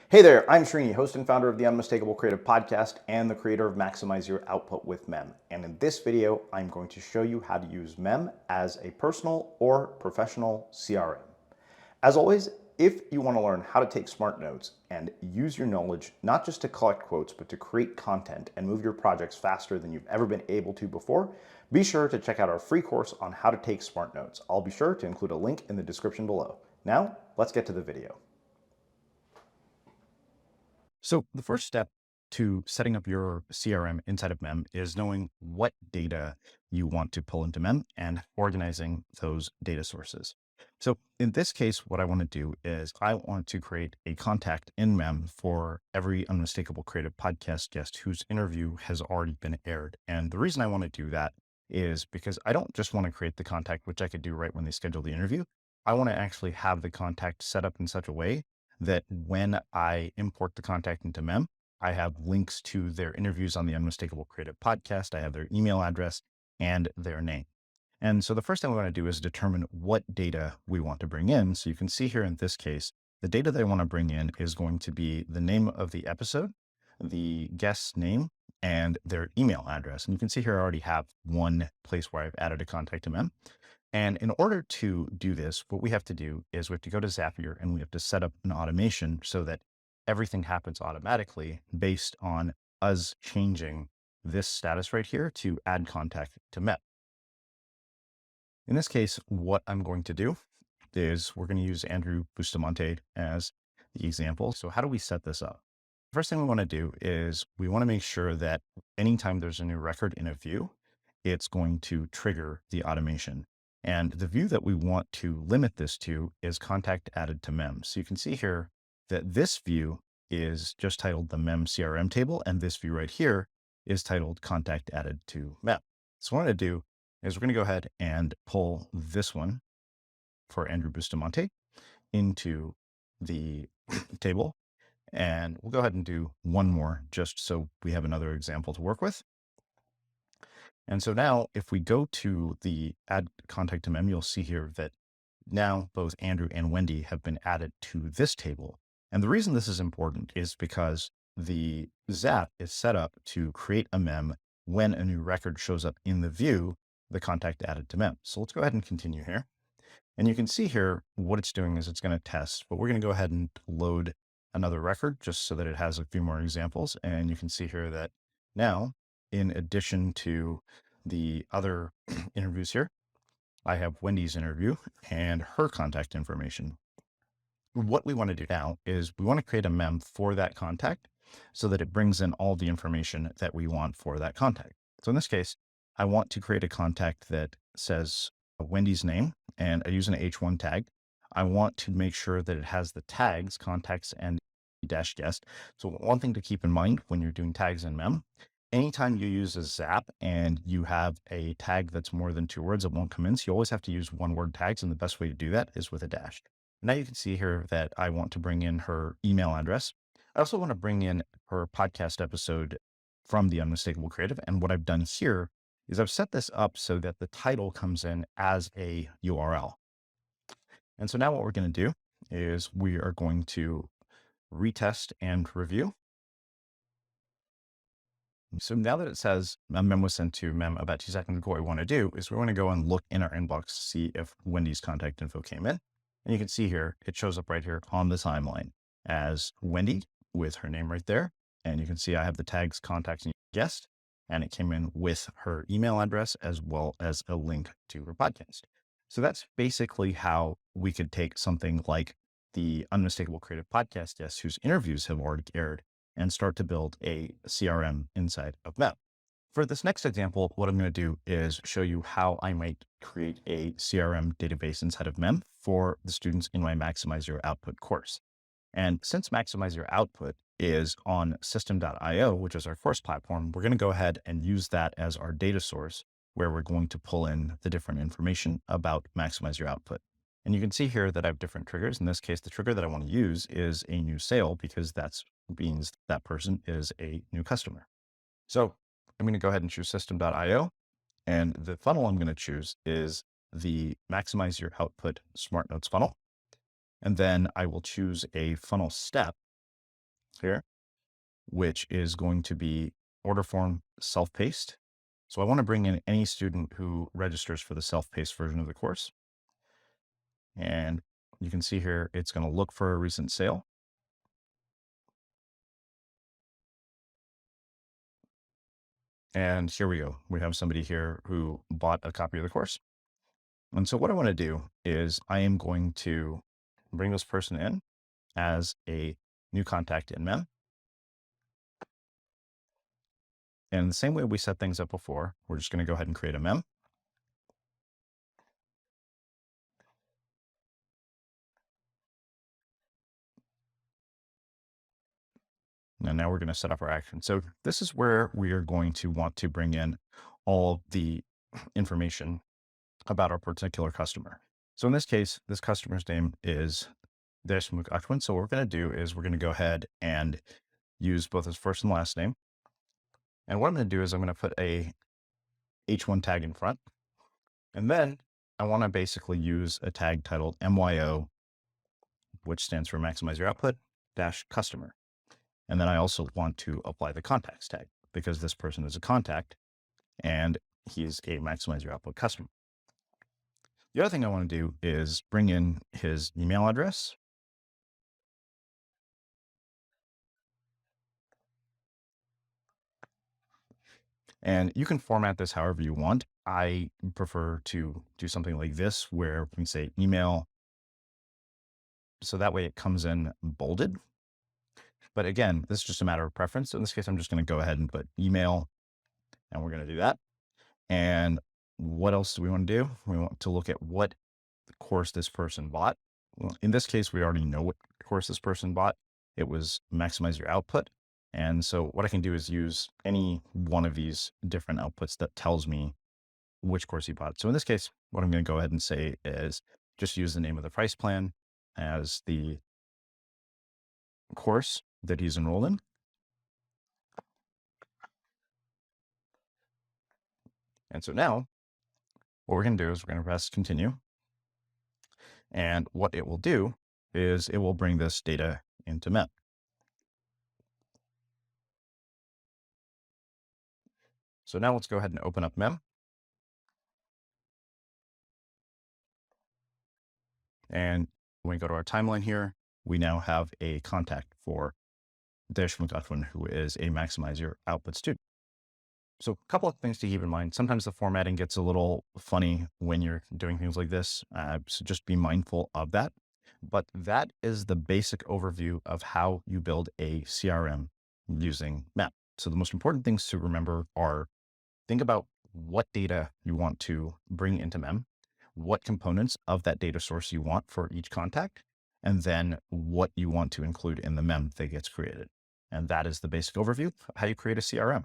Hey there, I'm Srini, host and founder of the Unmistakable Creative Podcast and the creator of Maximize Your Output with Mem. And in this video, I'm going to show you how to use Mem as a personal or professional CRM. As always, if you want to learn how to take smart notes and use your knowledge not just to collect quotes, but to create content and move your projects faster than you've ever been able to before, be sure to check out our free course on how to take smart notes. I'll be sure to include a link in the description below. Now, let's get to the video. So the first step to setting up your CRM inside of Mem is knowing what data you want to pull into Mem and organizing those data sources. So in this case, what I want to do is I want to create a contact in Mem for every Unmistakable Creative Podcast guest whose interview has already been aired. And the reason I want to do that is because I don't just want to create the contact, which I could do right when they schedule the interview. I want to actually have the contact set up in such a way that when I import the contact into Mem, I have links to their interviews on the Unmistakable Creative Podcast. I have their email address and their name. And so the first thing we want to do is determine what data we want to bring in. So you can see here in this case, the data that I want to bring in is going to be the name of the episode, the guest's name, and their email address. And you can see here I already have one place where I've added a contact to Mem. And in order to do this, what we have to do is we have to go to Zapier and we have to set up an automation so that everything happens automatically based on us changing this status right here to add contact to Mem. In this case, what I'm going to do is we're going to use Andrew Bustamante as the example. So how do we set this up? First thing we want to do is we want to make sure that anytime there's a new record in a view, it's going to trigger the automation. And the view that we want to limit this to is contact added to Mem. So you can see here that this view is just titled the Mem CRM table. And this view right here is titled contact added to Mem. So what I'm going to do is we're going to go ahead and pull this one for Andrew Bustamante into the table. And we'll go ahead and do one more just so we have another example to work with. And so now if we go to the add contact to Mem, you'll see here that now both Andrew and Wendy have been added to this table. And the reason this is important is because the Zap is set up to create a Mem when a new record shows up in the view, the contact added to Mem. So let's go ahead and continue here. And you can see here what it's doing is it's going to test, but we're going to go ahead and load another record just so that it has a few more examples. And you can see here that now, in addition to the other interviews here, I have Wendy's interview and her contact information. What we want to do now is we want to create a Mem for that contact so that it brings in all the information that we want for that contact. So in this case, I want to create a contact that says Wendy's name, and I use an H1 tag. I want to make sure that it has the tags, contacts, and dash guest. So one thing to keep in mind when you're doing tags in Mem, anytime you use a Zap and you have a tag that's more than 2 words, it won't come in. So you always have to use 1-word tags. And the best way to do that is with a dash. Now you can see here that I want to bring in her email address. I also want to bring in her podcast episode from the Unmistakable Creative. And what I've done here is I've set this up so that the title comes in as a URL. And so now what we're going to do is we are going to retest and review. So now that it says a Mem was sent to Mem about 2 seconds ago, what we want to do is we want to go and look in our inbox to see if Wendy's contact info came in. And you can see here, it shows up right here on the timeline as Wendy with her name right there. And you can see I have the tags, contacts, and guest, and it came in with her email address as well as a link to her podcast. So that's basically how we could take something like the Unmistakable Creative Podcast guests whose interviews have already aired and start to build a CRM inside of Mem. For this next example, what I'm going to do is show you how I might create a CRM database inside of Mem for the students in my Maximize Your Output course. And since Maximize Your Output is on system.io, which is our course platform, we're going to go ahead and use that as our data source where we're going to pull in the different information about Maximize Your Output. And you can see here that I have different triggers. In this case, the trigger that I want to use is a new sale because that means that person is a new customer. So I'm going to go ahead and choose system.io. And the funnel I'm going to choose is the Maximize Your Output Smart Notes funnel. And then I will choose a funnel step here, which is going to be order form self-paced. So I want to bring in any student who registers for the self-paced version of the course. And you can see here, it's going to look for a recent sale. And here we go. We have somebody here who bought a copy of the course. And so what I want to do is I am going to bring this person in as a new contact in Mem. And the same way we set things up before, we're just going to go ahead and create a Mem. And now we're going to set up our action. So this is where we are going to want to bring in all the information about our particular customer. So in this case, this customer's name is Deshmukh Achwan. So what we're going to do is we're going to go ahead and use both his first and last name. And what I'm going to do is I'm going to put a H1 tag in front. And then I want to basically use a tag titled MYO, which stands for maximize your output dash customer. And then I also want to apply the contacts tag because this person is a contact and he's a maximize your output customer. The other thing I want to do is bring in his email address. And you can format this however you want. I prefer to do something like this where we can say email. So that way it comes in bolded. But again, this is just a matter of preference. So in this case, I'm just going to go ahead and put email, and we're going to do that. And what else do we want to do? We want to look at what course this person bought. Well, in this case, we already know what course this person bought. It was maximize your output. And so what I can do is use any one of these different outputs that tells me which course he bought. So in this case, what I'm going to go ahead and say is just use the name of the price plan as the course that he's enrolled in. And so now what we're going to do is we're going to press continue. And what it will do is it will bring this data into Mem. So now let's go ahead and open up Mem. And when we go to our timeline here, we now have a contact for Deshmukh Achwan, who is a maximize your output student. So a couple of things to keep in mind. Sometimes the formatting gets a little funny when you're doing things like this. So just be mindful of that. But that is the basic overview of how you build a CRM using Mem. So the most important things to remember are think about what data you want to bring into Mem, what components of that data source you want for each contact, and then what you want to include in the Mem that gets created. And that is the basic overview of how you create a CRM.